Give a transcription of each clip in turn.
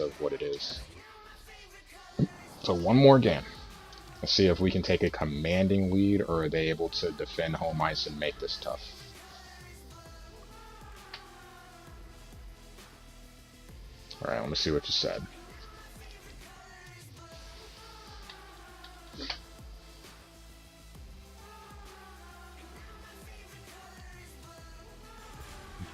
of what it is. So one more game. Let's see if we can take a commanding lead, or are they able to defend home ice and make this tough. Alright, let me see what you said.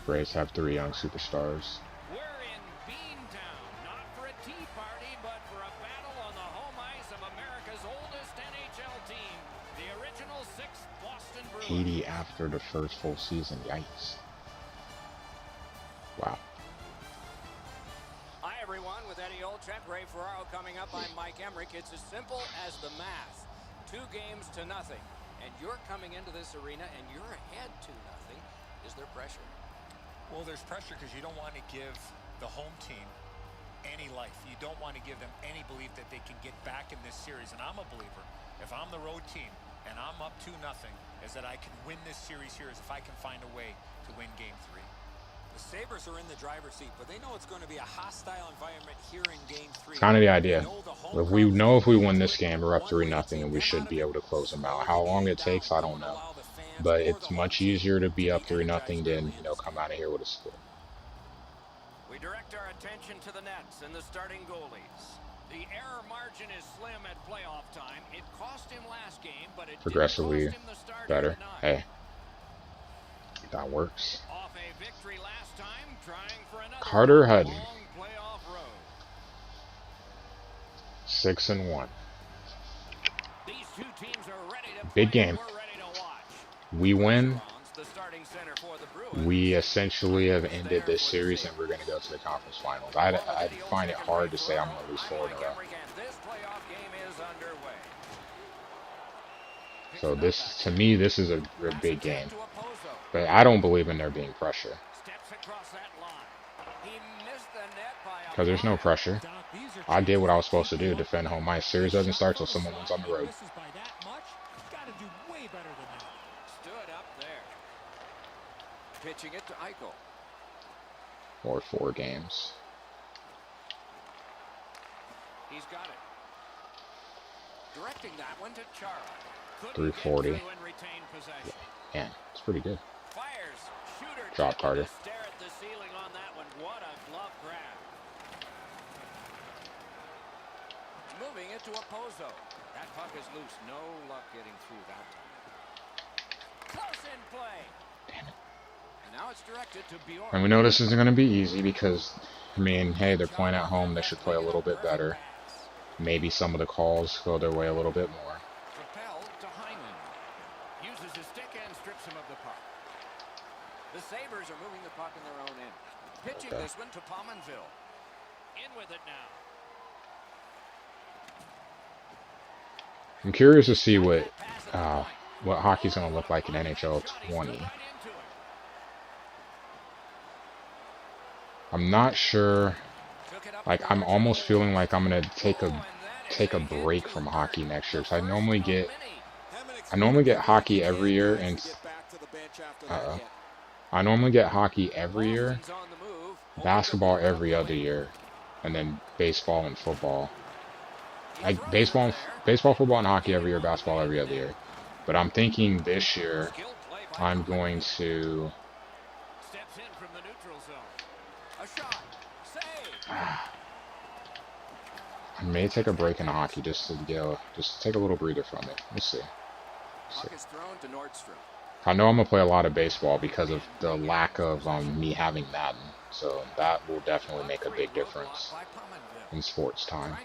Braves have 3 young superstars. We're in Beantown, not for a tea party, but for a battle on the home ice of America's oldest NHL team, the original 6th Boston Bruins. 80 after the first full season. Yikes. Wow. Hi everyone, with Eddie Olczyk, Ray Ferraro coming up. I'm Mike Emmerich. It's as simple as the math. 2 games to nothing. And you're coming into this arena and you're ahead 2-0. Is there pressure? Well, there's pressure because you don't want to give the home team any life. You don't want to give them any belief that they can get back in this series. And I'm a believer, if I'm the road team and I'm up 2-0, is that I can win this series here, is if I can find a way to win Game 3. The Sabres are in the driver's seat, but they know it's going to be a hostile environment here in Game 3. Kind of the idea. If we win this game, we're up 3-0, and we should be able to close them out. How long it takes, I don't know. But it's much easier to be up 3-0 than, come out of here with a score. We direct our attention to the nets and the starting goalies. The error margin is slim at playoff time. It cost him last game, but it Progressively didn't cost him the start better. tonight. Hey, that works. Off a victory last time, trying for another Carter Hutton, long playoff road. 6-1. These 2 teams are ready to Big play. game. We're ready to watch. We win. The starting center for the Bruins. We essentially have ended this series, and we're going to go to the conference finals. I find it hard to say I'm going to lose 4 in a row. This playoff game is underway. So this, to me, this is a big game. But I don't believe in there being pressure. Because there's no pressure. I did what I was supposed to do, defend home ice. Series doesn't start till someone wins on the road. Stood up there. Pitching it to Eichel. Or 4 games. He's got it. Directing that one to Chara. 340. Yeah, man, it's pretty good. Fires. Shooter. Drop Carter. Stare at the ceiling on that one. What a glove grab. Moving it to Opposo. That puck is loose. No luck getting through that time. Close in play. Damn it. And now it's directed to Bjork. And we know this isn't going to be easy because, hey, they're playing at home. They should play a little bit better. Maybe some of the calls go their way a little bit more. Propelled to Hyman. Uses his stick and strips him of the puck. The Sabres are moving the puck in their own end. Pitching this one to Pominville. In with it now. I'm curious to see what hockey's going to look like in NHL 20. I'm not sure. Like, I'm almost feeling like I'm going to take a break from hockey next year, because I normally get hockey every year, and I normally get hockey every year, basketball every other year, and then baseball and football. Like baseball, football, and hockey every year, basketball every other year. But I'm thinking this year I'm going to I may take a break in hockey just to take a little breather from it. Let's see. I know I'm gonna play a lot of baseball because of the lack of me having Madden, so that will definitely make a big difference in sports time.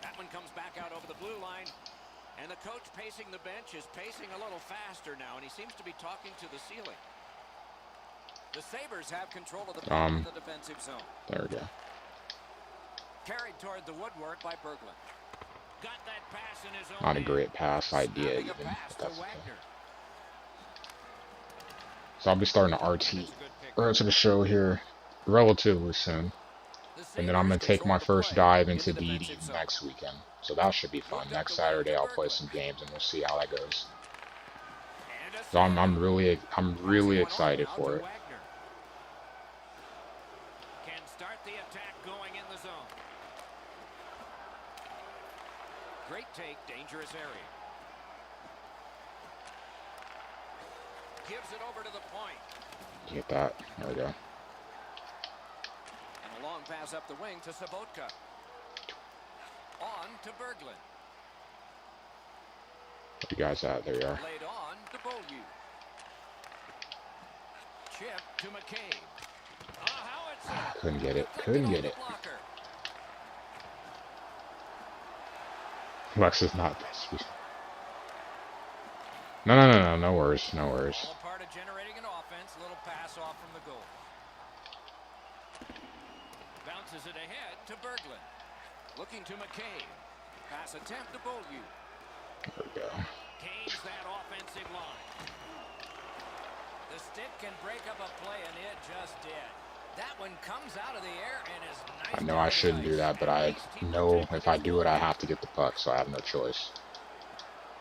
That one comes back out over the blue line, and the coach pacing the bench is pacing a little faster now, and he seems to be talking to the ceiling. The Sabres have control of the puck in the defensive zone. There we go. Carried toward the woodwork by Berglund. Got that pass in his own Not a great pass idea even. But that's okay. So I'll be starting to RT to the show here relatively soon. And then I'm going to take my first dive into DD next weekend. So that should be fun. Next Saturday I'll play some games and we'll see how that goes. And a So I'm really excited for it. Can start the attack going in the zone. Great take, dangerous area. Gives it over to the point. Get that. There we go. And a long pass up the wing to Sabotka. On to Berglund. Where you guys at? There you are. Laid on to Beaulieu. Chip to McCabe. Couldn't get it. Couldn't get it. Lex is not best. No. No worries. No worries. All part of generating an offense. Little pass off from the goal. Bounces it ahead to Berglund. Looking to McCabe. Pass attempt to Beaulieu. There we go. Gains that offensive line. The stick can break up a play, and it just did. That one comes out of the air and is nice. I know I shouldn't do that, but I know if I do it, I have to get the puck, so I have no choice.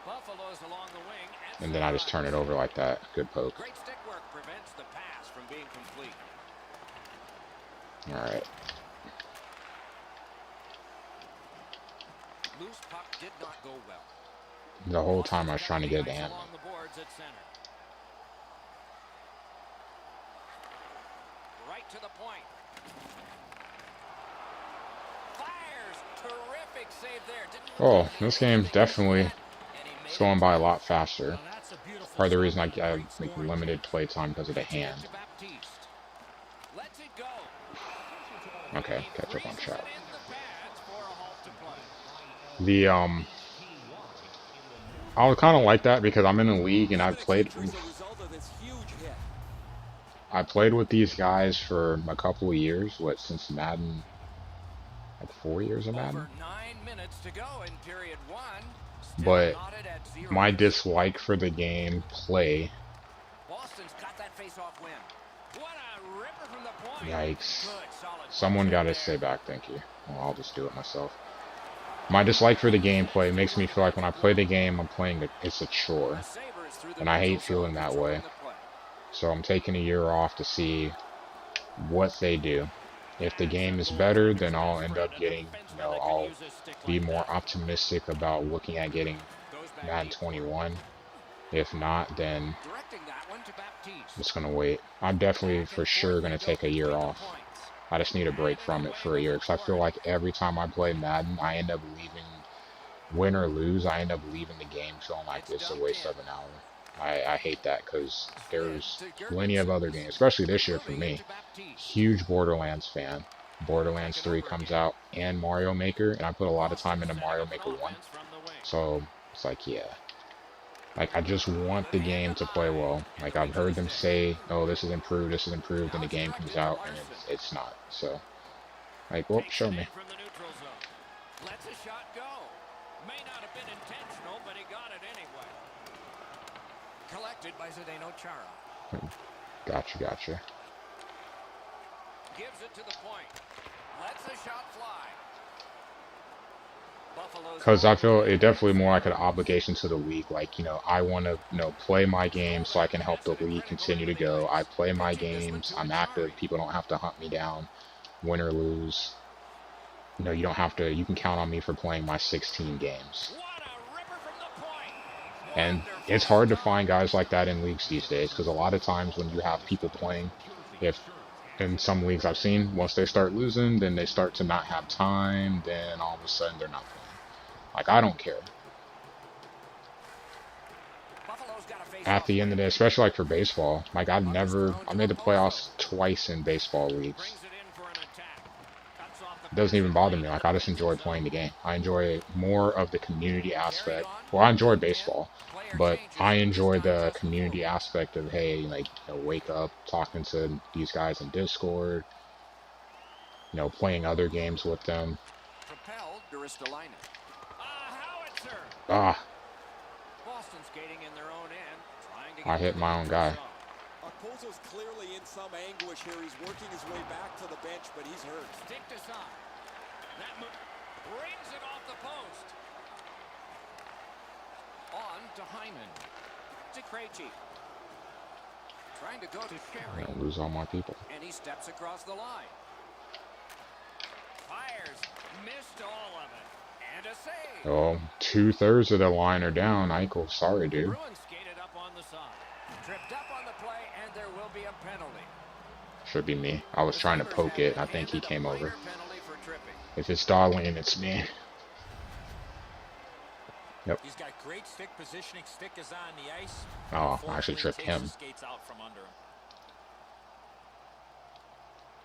Buffalo's along the wing. And then I just turn it over like that. Good poke. Great stick work prevents the pass from being complete. All right. Loose puck did not go well. The whole time I was trying to get it to him. Along the boards at center. Right to the point. Fires. Terrific save there. Oh, this game's definitely going by a lot faster. Part of the reason I have like limited play time because of the hand. Okay, catch up on shot. The I would kind of like that because I'm in a league and I've played. I played with these guys for a couple of years. What, since Madden? Like 4 years of Madden. But my dislike for the game play. Yikes. Someone got to stay back, thank you. Well, I'll just do it myself. My dislike for the gameplay makes me feel like when I play the game, I'm playing it's a chore. And I hate feeling that way. So I'm taking a year off to see what they do. If the game is better, then I'll end up getting, I'll be more optimistic about looking at getting Madden 21. If not, then I'm just going to wait. I'm definitely for sure going to take a year off. I just need a break from it for a year because I feel like every time I play Madden, I end up leaving, win or lose, I end up leaving the game feeling like it's a waste of an hour. I hate that because there's plenty of other games, especially this year for me. Huge Borderlands fan. Borderlands 3 comes out and Mario Maker, and I put a lot of time into Mario Maker 1. So it's like, yeah. Like, I just want the game to play well. Like, I've heard them say, oh, this is improved, and the game comes out, and it's not. So, like, well, show me. Lets a shot go. May not have been intentional, but he got it anyway. Collected by Zdeno Chara. Gotcha. Gives it to the point. Lets the shot fly. Because I feel it definitely more like an obligation to the league. Like, I want to, play my game so I can help the league continue to go. I play my games. I'm active. People don't have to hunt me down, win or lose. You don't have to. You can count on me for playing my 16 games. And it's hard to find guys like that in leagues these days because a lot of times when you have people playing, if in some leagues I've seen, once they start losing, then they start to not have time, then all of a sudden they're not playing. Like, I don't care. At the end of the day, especially like for baseball, like I made the playoffs twice in baseball leagues. It doesn't even bother me. Like, I just enjoy playing the game. I enjoy more of the community aspect. Well, I enjoy baseball, but I enjoy the community aspect of, hey, like, wake up, talking to these guys in Discord, playing other games with them. Boston skating in their own end, trying to I hit my own guy. Okposo's clearly in some anguish here. He's working his way back to the bench, but he's hurt. Stick to side. That move brings it off the post. On to Hyman. To Krejci. trying to go to I'm Sherry. gonna lose all my people. And he steps across the line. Fires. Missed all of it. And a save. Oh, 2/3 of the line are down. Eichel, sorry, The dude. Bruins skated up on the side. Tripped up on the play, and there will be a penalty. Should be me. I was The trying to Sabres poke have it. been I think he handed a came over. minor penalty for tripping. If it's Darlene, it's me. Yep. He's got great stick positioning. Stick is on the ice. Oh, I should Unfortunately, trip takes him. the skates out from under him.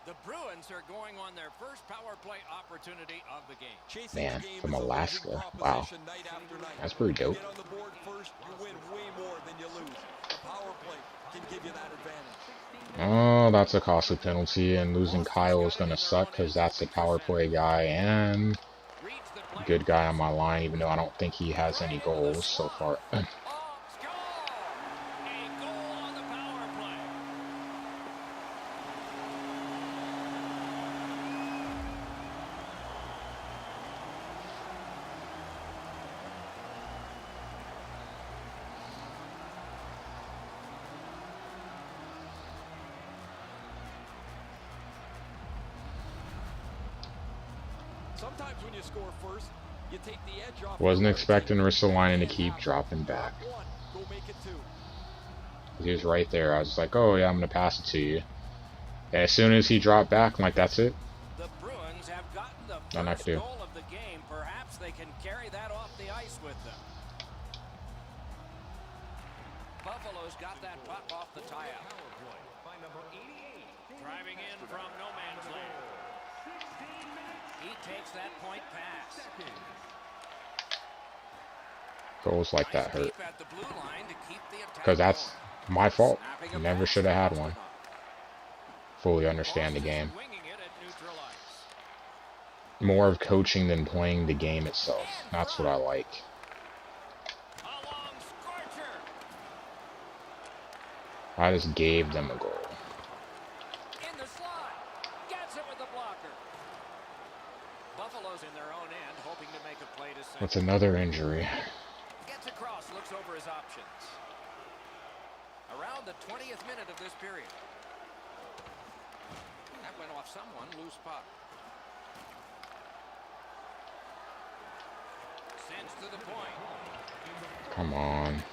The Bruins are going on their first power play opportunity of the game. Chasing Man, the game from is a losing Alaska. Wow. proposition night after night. That's pretty dope. Get on the board first, you win way more than you lose. The power play can give you that advantage. Oh, that's a costly penalty, and losing Kyle is going to suck because that's the power play guy and good guy on my line, even though I don't think he has any goals so far. Oh, score! A goal on the power play. Sometimes when you score first, you take the edge off. Wasn't expecting Ristolainen to keep dropping back. Go make it two. He was right there. I was like, oh yeah, I'm going to pass it to you. And as soon as he dropped back, I'm like, that's it. The Bruins have gotten the Nothing I first can do. goal of the game. Perhaps they can carry that off the ice with them. Buffalo's got that puck off the tie-up. Driving in from no man's land. He takes that point pass. Goals like that hurt. Deep at the blue line to keep the attack Because that's going. my fault. Snapping a Never pass should have had across one. the net. Fully understand the Boston's game. winging it at neutral ice. More of coaching than playing the game itself. That's what I like. A long scorcher. I just gave them a goal. In the slot. Gets it with the blocker. Buffalo's in their own end, hoping to make a play to center. That's another injury. Gets across, looks over his options. Around the 20th minute of this period. That went off someone, loose puck. Sends to the point. Come on.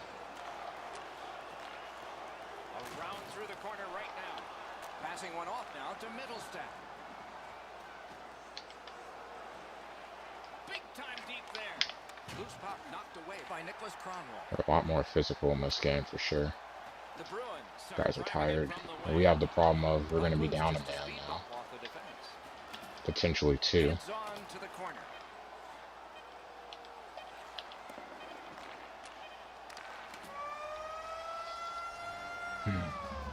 Around through the corner right now. Passing one off now to Middlestat. Big time deep there. Loose puck knocked away by Nicholas Cronwall. They're a lot more physical in this game for sure. The Bruins Guys are tired. And we have the problem of we're going to be down a man now. off the defense. Potentially two. Heads on to the corner.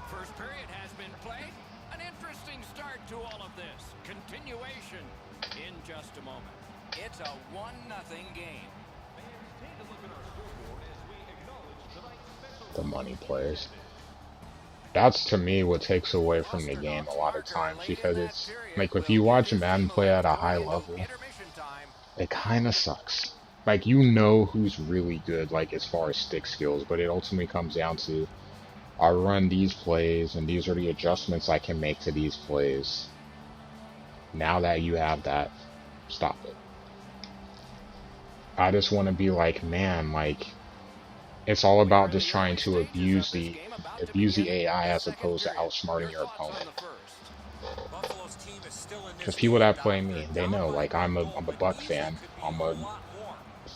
First period has been played. An interesting start to all of this. Continuation in just a moment. It's a 1-0 game. The money plays. That's to me what takes away from the game a lot of times, because it's like if you watch Madden play at a high level, Intermission time. it kind of sucks. Like, you know who's really good, like as far as stick skills, but it ultimately comes down to I run these plays and these are the adjustments I can make to these plays. Now that you have that, stop it. I just want to be like, man, like it's all about just trying to abuse the AI as opposed to outsmarting your opponent. Buffalo's team is still in this Because people that game. play me, they know, like I'm a Buck fan. I'm a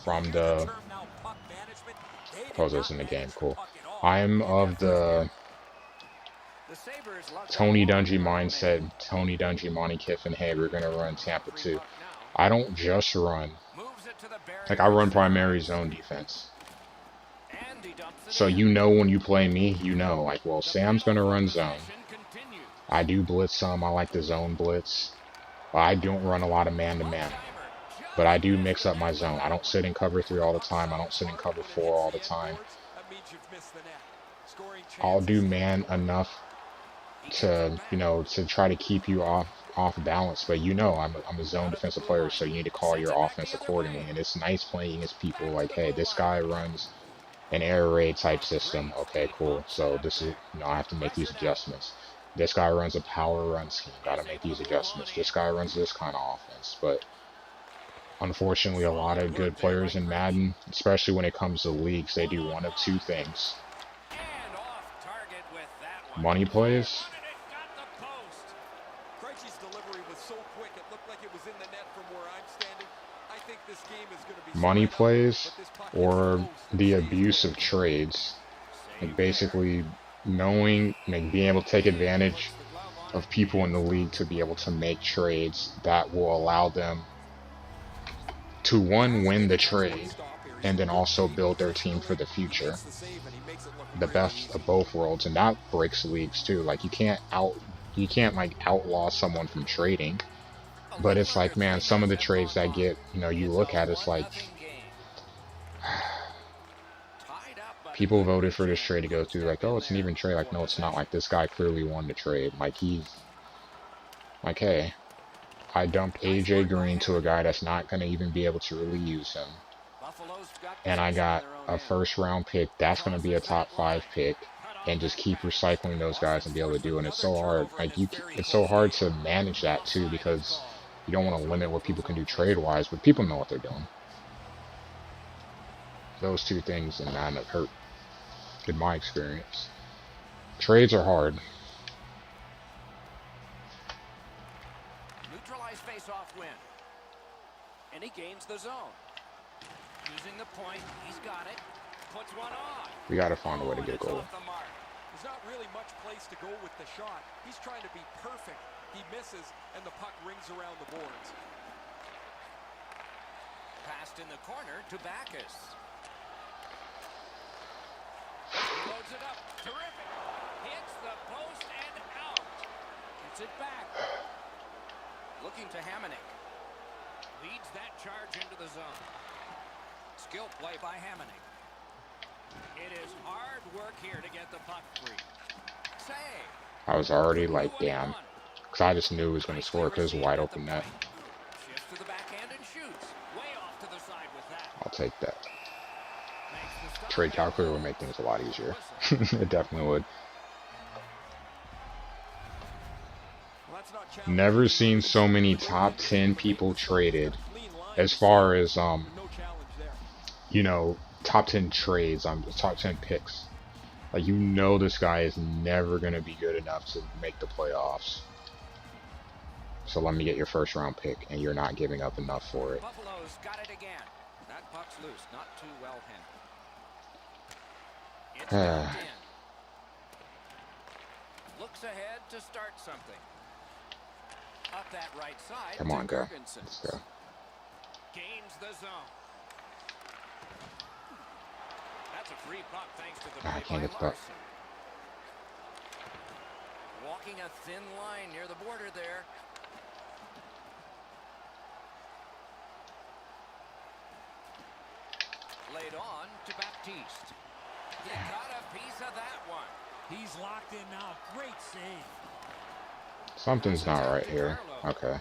from the poses in the game. Cool. I'm of the Tony Dungy mindset. Tony Dungy, Monty Kiffin. Hey, we're gonna run Tampa 2. I don't just run. Like, I run primary zone defense. So you know when you play me, you know, like, well, Sam's gonna run zone. I do blitz some. I like the zone blitz. I don't run a lot of man-to-man. But I do mix up my zone. I don't sit in cover 3 all the time. I don't sit in cover 4 all the time. I'll do man enough to, you know, to try to keep you off balance. But you know, I'm a zone defensive player, so you need to call your offense accordingly. And it's nice playing against people like, hey, this guy runs an air raid type system. Okay, cool. So this is, I have to make these adjustments. This guy runs a power run scheme. Got to make these adjustments. This guy runs this kind of offense. But unfortunately, a lot of good players in Madden, especially when it comes to leagues, they do one of two things. Money plays. Krejci's delivery was so quick, it looked like it was in the net from where I'm standing. I think this game is going to be Money spread out, plays but this puck hits or close and the stays abuse away. of trades. Like basically knowing, like being able to take advantage of people in the league to be able to make trades that will allow them to one, win the trade, and then also build their team for the future. The best of both worlds, and that breaks leagues too. Like you can't like outlaw someone from trading, but it's like, man, some of the trades that get, you look at, it's like people voted for this trade to go through, like, oh, it's an even trade. Like, no, it's not. Like, this guy clearly won the trade. Like, he's like, hey, I dumped AJ Green to a guy that's not going to even be able to really use him, and I got a first round pick that's going to be a top 5 pick, and just keep recycling those guys and be able to do it. And it's so hard. Like, it's so hard to manage that too, because you don't want to limit what people can do trade wise, but people know what they're doing. Those two things in Madden have hurt, in my experience. Trades are hard. Neutralize face-off win. And he gains the zone. Using the point, he's got it. Puts one on. We got to find a way to get a goal. There's not really much place to go with the shot. He's trying to be perfect. He misses, and the puck rings around the boards. Passed in the corner to Backus. He loads it up. Terrific. Hits the post and out. Gets it back. Looking to Hamonic. Leads that charge into the zone. Skill play by Hamonic. It is hard work here to get the puck free. Save. I was already like, damn. Because I just knew he was going to score because it was a wide open net. Shifts to the backhand and shoots. Way off to the side with that. I'll take that. Trade calculator would make things a lot easier. It definitely would. Never seen so many top 10 people traded as far as, top 10 trades, top 10 picks. Like, this guy is never going to be good enough to make the playoffs. So let me get your first round pick, and you're not giving up enough for it. Buffalo's got it again. That puck's loose, not too well handled. It's knocked in. Looks ahead to start something. Up that right side. Come on, go. Let's go. Gains the zone. That's a free puck thanks to the I can't play get by the puck. Larson. Walking a thin line near the border there. Laid on to Baptiste. He got a piece of that one. He's locked in now. Great save. Something's not right here. Okay.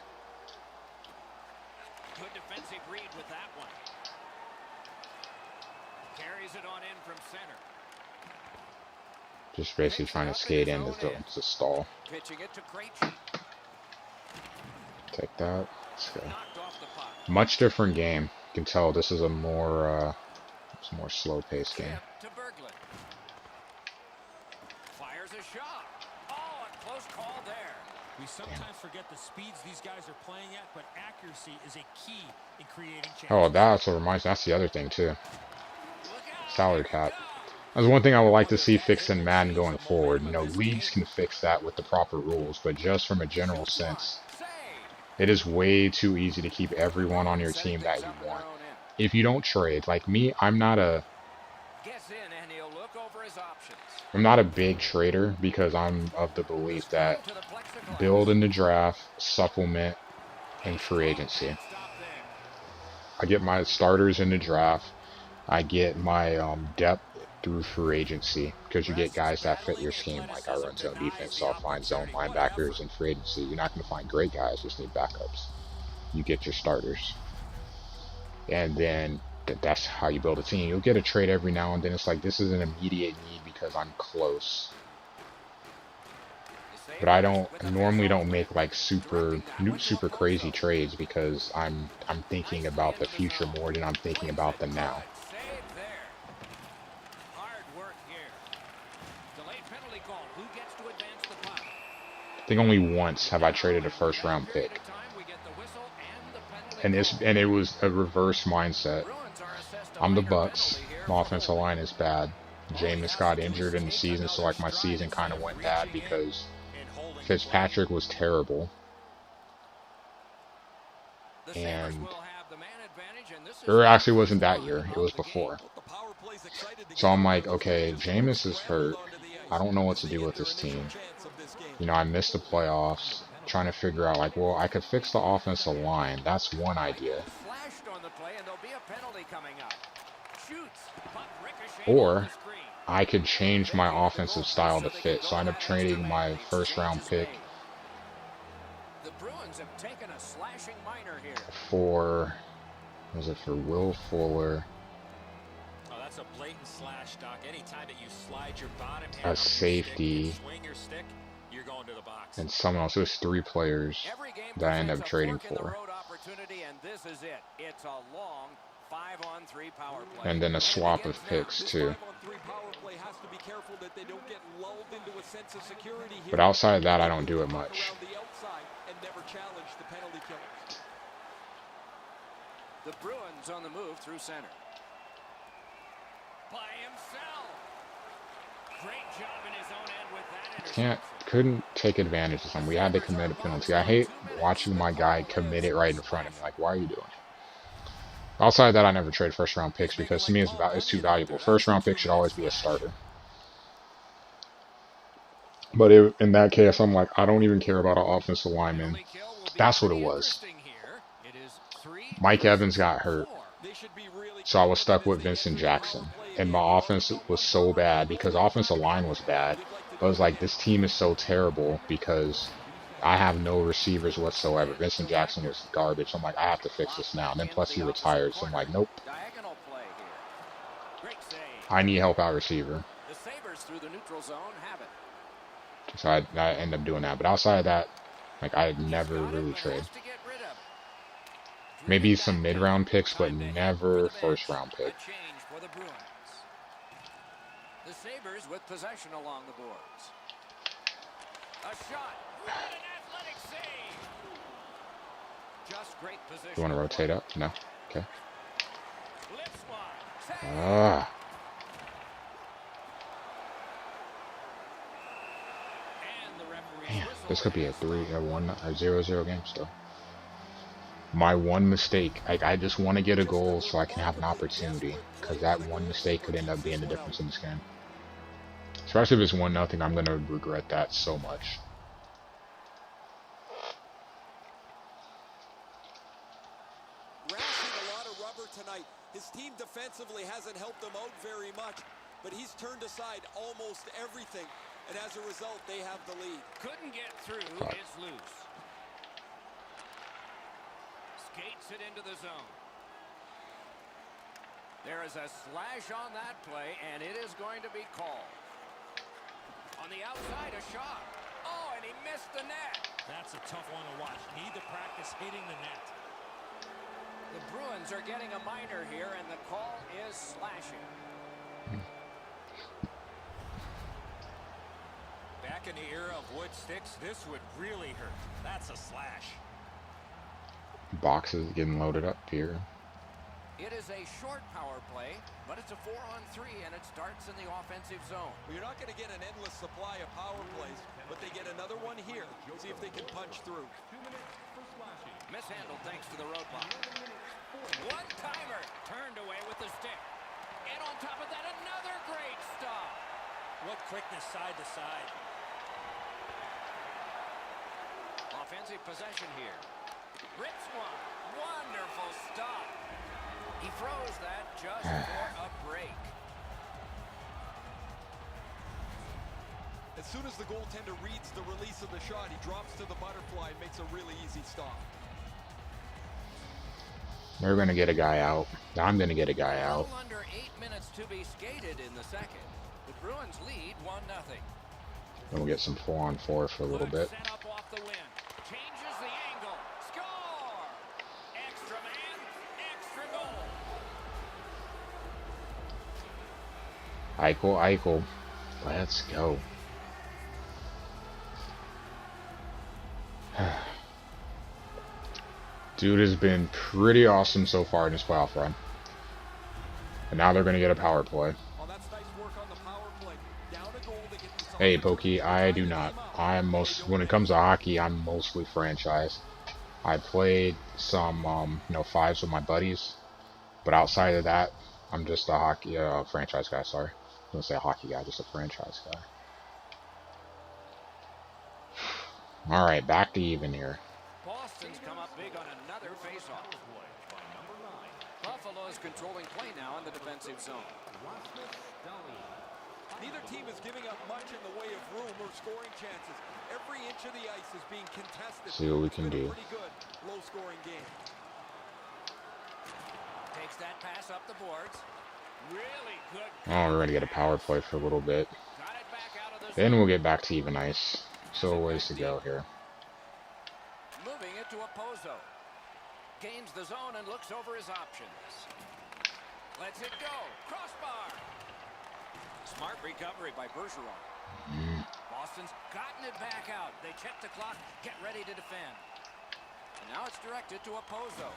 Good defensive read with that one. Carries it on in from center. Just basically trying to skate in to stall. Pitching it to Krejci. Take that. Let's go. Knocked off the puck. Much different game. You can tell this is a more slow-paced game. To Berglund. Fires a shot. Oh, a close call there. We sometimes forget the speeds these guys are playing at, but accuracy is a key in creating chances. Oh, that's what reminds me. That's the other thing too. Salary cap. That's one thing I would like to see fixed in Madden going forward. Leagues can fix that with the proper rules, but just from a general sense, it is way too easy to keep everyone on your team that you want. If you don't trade, like me, I'm not a big trader because I'm of the belief that build in the draft, supplement, and free agency. I get my starters in the draft. I get my depth through free agency because you get guys that fit your scheme. Like I run zone defense, so I'll find zone linebackers in free agency. You're not going to find great guys, just need backups. You get your starters. And then that's how you build a team. You'll get a trade every now and then. It's like, this is an immediate need because I'm close. But I normally don't make like super crazy trades because I'm thinking about the future more than I'm thinking about the now. I think only once have I traded a first round pick. And it was a reverse mindset. I'm the Bucks. My offensive line is bad. Jameis got injured in the season, so like my season kind of went bad because Fitzpatrick was terrible. And it actually wasn't that year. It was before. So I'm like, okay, Jameis is hurt. I don't know what to do with this team. You know, I missed the playoffs. Trying to figure out, like, well, I could fix the offensive line. That's one idea. Or I could change my offensive style to fit. So I end up trading my first round pick for, was it for Will Fuller? Oh, that's a blatant slash, Doc. Anytime that you slide your bottom hand a safety, swing your stick, you're going to the box. And someone else. It was 3 players that I ended up trading for. And then a swap of picks too. But outside of that, I don't do it much. The Bruins on the move through center. By himself. Great job in his own end with that. Couldn't take advantage of something. We had to commit a penalty. I hate watching my guy commit it right in front of me. Like, why are you doing it? Outside of that, I never trade first round picks because to me it's too valuable. First round pick should always be a starter. But in that case, I'm like, I don't even care about an offensive lineman. That's what it was. Mike Evans got hurt, so I was stuck with Vincent Jackson. And my offense was so bad because offensive line was bad. But I was like, this team is so terrible because I have no receivers whatsoever. Vincent Jackson is garbage. I'm like, I have to fix this now. And then plus he retired, so I'm like, nope. I need help out receiver. So I end up doing that. But outside of that, like, I never really trade. Maybe some mid-round picks, but never first-round pick. The Sabres with possession along the boards. A shot. What an athletic save. Just great position. You want to rotate up? No? Okay. Ah. Man, this could be a 0-0 game still. My one mistake, I just want to get a goal so I can have an opportunity, because that one mistake could end up being the difference in this game. Especially if it's 1-0, I'm going to regret that so much. Rashing a lot of rubber tonight. His team defensively hasn't helped him out very much, but he's turned aside almost everything, and as a result, they have the lead. Couldn't get through, it's loose. Skates it into the zone. There is a slash on that play, and it is going to be called. On the outside, a shot. Oh, and he missed the net. That's a tough one to watch. Need to practice hitting the net. The Bruins are getting a minor here, and the call is slashing. Back in the era of wood sticks, this would really hurt. That's a slash. Boxes getting loaded up here. It is a short power play, but it's a 4-on-3, and it starts in the offensive zone. Well, you're not going to get an endless supply of power plays, but they get another one here. See if they can punch through. Mishandled thanks to the roadblock. One-timer turned away with the stick. And on top of that, another great stop. What quickness side to side. Offensive possession here. Rips one. Wonderful stop. He throws that just for a break. As soon as the goaltender reads the release of the shot, he drops to the butterfly and makes a really easy stop. They're going to get a guy out. I'm going to get a guy A out. little under 8 minutes to be skated in the second. The Bruins lead 1-0. Then we'll get some 4-on-4 for a little bit. Set up off the win. Changes the angle. Score! Extra man, extra goal. Eichel, Eichel. Let's go. Dude has been pretty awesome so far in this playoff run. And now they're going to get a power play. Well, that's nice work on the power play. Down a goal to get these Hey, Pokey, I do not. When it comes to hockey, I'm mostly franchise. I played some, fives with my buddies. But outside of that, I'm just a hockey, franchise guy, sorry. I was going to say a hockey guy, just a franchise guy. Alright, back to even here. Boston's come up big on another faceoff. Buffalo's controlling play now in the defensive zone. Neither team is giving up much in the way of room or scoring chances. Every inch of the ice is being contested. See what we can It's been do. a pretty good, low-scoring game. Takes that pass up the boards. Really good. Oh, we're going to get a power play for a little bit. Got it back out of the Then zone. we'll get back to even ice. So a ways to go here. Moving it to Opposo. Gains the zone and looks over his options. Lets it go. Crossbar. Smart recovery by Bergeron. Boston's gotten it back out. They check the clock, get ready to defend. And now it's directed to Opposo.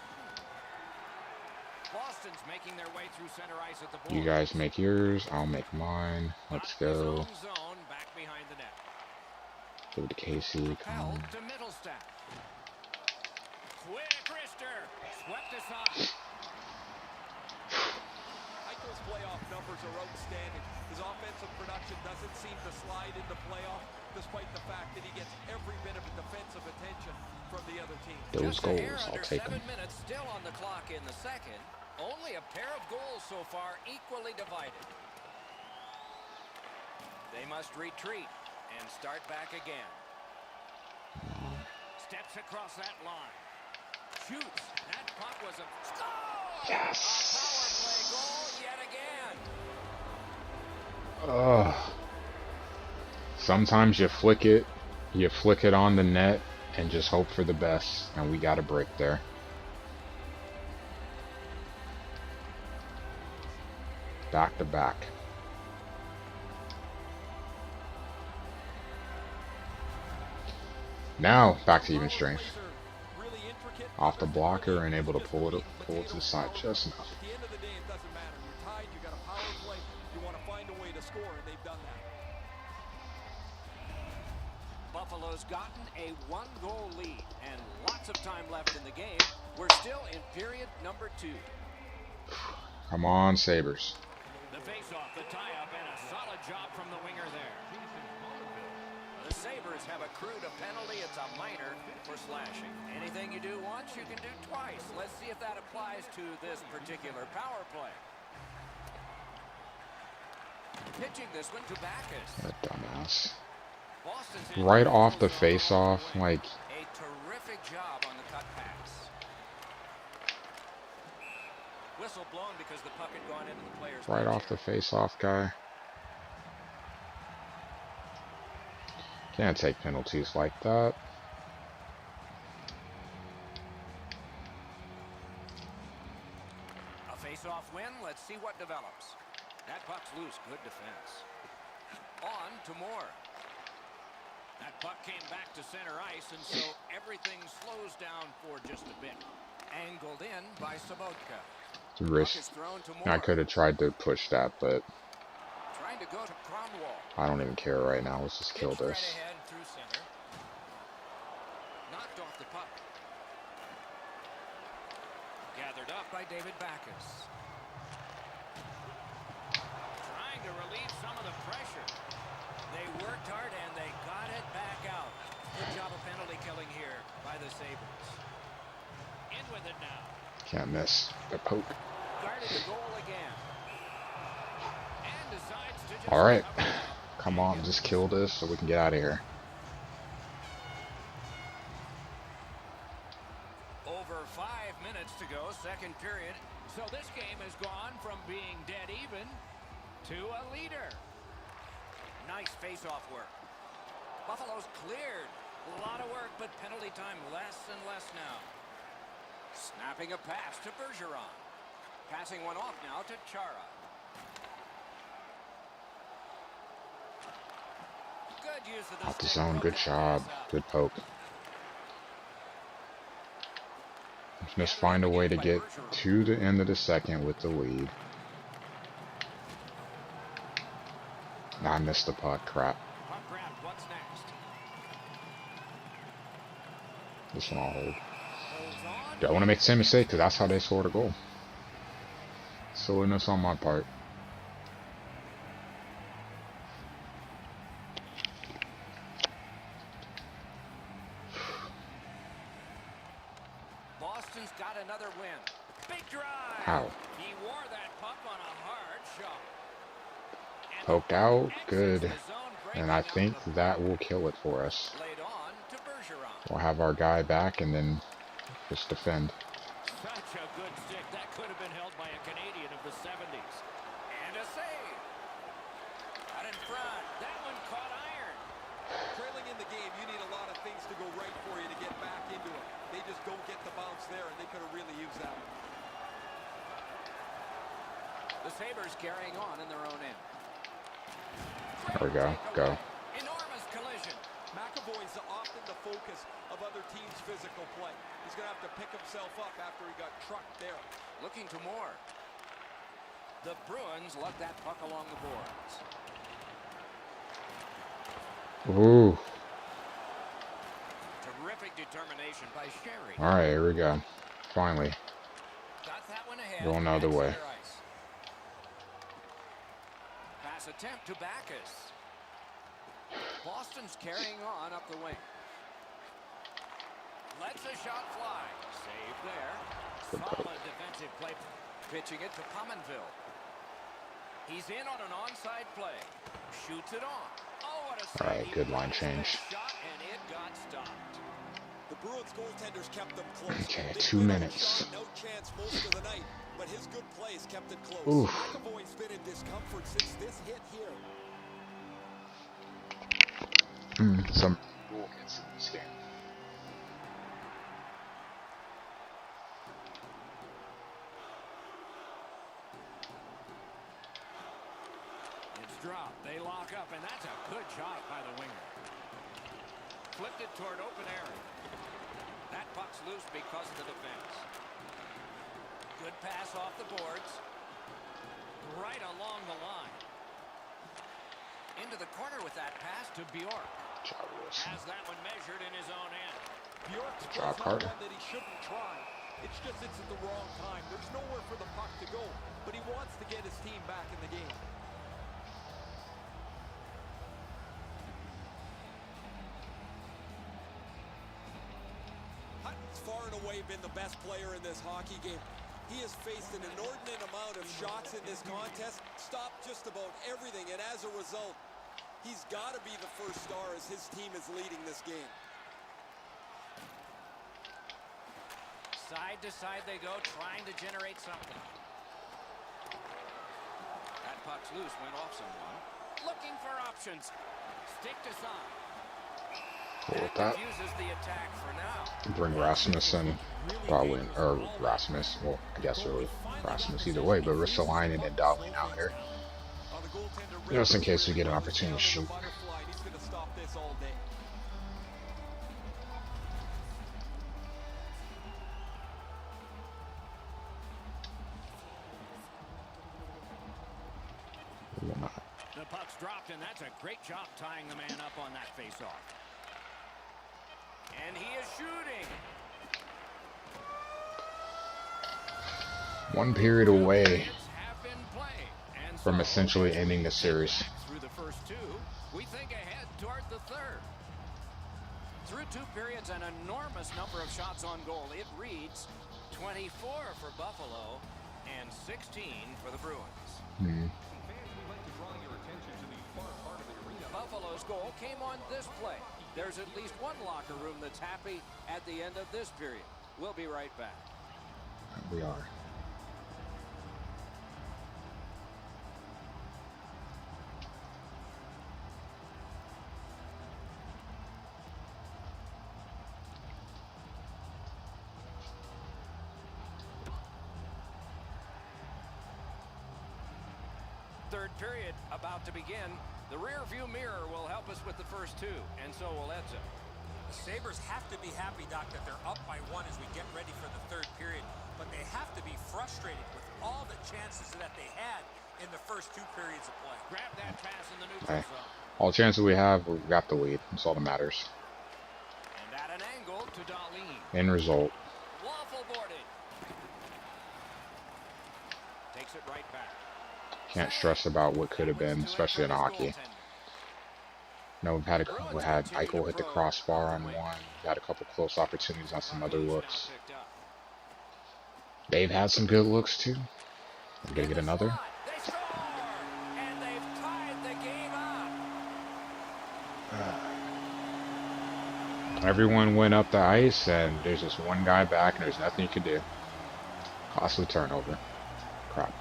Boston's making their way through center ice at the board. You guys make yours, I'll make mine. Let's go. Zone back behind the net. Give it to Casey. Held Come. to Middlestat. Quick wrister. Swept aside. Eichel's playoff numbers are outstanding. His offensive production doesn't seem to slide into playoff, despite the fact that he gets every bit of defensive attention from the other team. Those Just a hair goals, I'll under take 7 them. minutes still on the clock in the second. Only a pair of goals so far, equally divided. They must retreat and start back again. Steps across that line. Shoots. That puck was a score! Yes. A power play goal yet again. Ugh. Sometimes you flick it on the net, and just hope for the best. And we got a break there. Back to back. Now back to even strength. Really intricate. Off the blocker and able to pull it to the side just enough. At the end of the day, it doesn't matter. You're tied, you got a power play, you want to find a way to score, and they've done that. Buffalo's gotten a 1-goal lead and lots of time left in the game. We're still in period number 2. Come on, Sabres. The face-off, the tie-up, and a solid job from the winger there. The Sabres have accrued a penalty. It's a minor for slashing. Anything you do once, you can do twice. Let's see if that applies to this particular power play. Pitching this one to Backus. That dumbass. Boston's Right off the face-off, like, a terrific job on the cut pass. Whistle blown because the puck had gone into the player's right bench off the area. face-off guy. Can't take penalties like that. A face-off win. Let's see what develops. That puck's loose. Good defense. On to Moore. That puck came back to center ice, and so everything slows down for just a bit. Angled in by Sabotka. It's a Puck risk. is thrown to Moore. I could have tried to push that, but Trying to go to Cromwell. I don't even care right now. Let's just kill Pitched right this. ahead through center. Knocked off the puck. Gathered up by David Backus. Trying to relieve some of the pressure. They worked hard and they got it back out. Good job of penalty killing here by the Sabres. In with it now. Can't miss the poke. Guarded the goal again. And decides to just All right, cover it up. come on, just kill this so we can get out of here. Over 5 minutes to go, second period. So this game has gone from being dead even to a leader. Nice face-off work. Buffalo's cleared. A lot of work, but penalty time less and less now. Snapping a pass to Bergeron. Passing one off now to Chara. Good use of the Off the stick, zone. broke Good that job. pass up. Good poke. Just find a way to get to the end of the second with the lead. Nah, I missed the puck. Crap. Puck grab, what's next? This one I'll hold. Holds on. Don't want to make the same mistake because that's how they scored a goal. Silliness on my part. Boston's got another win. Big drive. Ow. He wore that puck on a hard shot. And Poked out. exits Good. the zone, And I breaking think out the that will kill it for us. laid on to Bergeron. We'll have our guy back and then just defend. Such a good stick. That could have been held by a Canadian of the 70s. And a save. Out in front. That one caught iron. Trailing in the game, you need a lot of things to go right for you to get back into it. They just don't get the bounce there, and they could have really used that one. The Sabres carrying on in their own end. There we go. Go. Enormous collision. McAvoy's often the focus of other teams' physical play. He's going to have to pick himself up after he got trucked there. Looking to more. The Bruins lug that puck along the boards. Ooh. Terrific determination by Sherry. All right, here we go. Finally. Got that one ahead. Going the other at way. center ice. Pass attempt to Backus. Boston's carrying on up the wing. Lets a shot fly. Save there. Good poke. Solid defensive play. Pitching it to Pominville. He's in on an onside play. Shoots it on. Oh, what a save. All right, He good line blocked that change. shot and it got stopped. The Bruins goaltenders kept them close. Okay, They 2 went on minutes. shot, no chance most of the night, but his good plays kept it close. Oof. McAvoy's been in discomfort since this hit here. Some rule against this game. It's dropped. They lock up, and that's a good shot by the winger. Flipped it toward open area. That puck's loose because of the defense. Good pass off the boards. Right along the line. Into the corner with that pass to Bjork. Good job, Wilson. Has that one measured in his own end. Bjork's Good job, not Carter. one that he shouldn't try. It's just it's at the wrong time. There's nowhere for the puck to go, but he wants to get his team back in the game. Hutton's far and away been the best player in this hockey game. He has faced an inordinate amount of shots in this contest, stopped just about everything, and as a result, he's got to be the first star as his team is leading this game. Side to side they go, trying to generate something. That puck's loose, went off someone. Looking for options. Stick to side. Cool with that. Confuses the attack for now. Bring Rasmussen, probably, or Rasmus. Well, I guess really Rasmus either way, but Ristolainen and Dahlin out here. Just in case we get an opportunity to shoot. He's going to stop this all day. We will not. The puck's dropped, and that's a great job tying the man up on that faceoff. And he is shooting. 1 period away Periods have been played, and from so, essentially ending the series. through the first two, we think ahead toward the third. Through 2 periods, an enormous number of shots on goal. It reads 24 for Buffalo and 16 for the Bruins. Buffalo's goal came on this play. There's at least one locker room that's happy at the end of this period. We'll be right back. We are. Third period about to begin. The rear view mirror will help us with the first two, and so will Edzo. The Sabres have to be happy, Doc, that they're up by 1 as we get ready for the third period. But they have to be frustrated with all the chances that they had in the first 2 periods of play. Grab that pass in the neutral Okay. zone. All the chances we have, we got the lead. That's all that matters. And at an angle to Darlene. End result. Waffle boarded. Takes it right back. Can't stress about what could have been, especially in hockey. No, we had Eichel hit the crossbar on one. We had a couple close opportunities on some other looks. They've had some good looks too. We're gonna get another. They score! And they've tied the game up. Everyone went up the ice, and there's just one guy back, and there's nothing you can do. Costly turnover. Crap.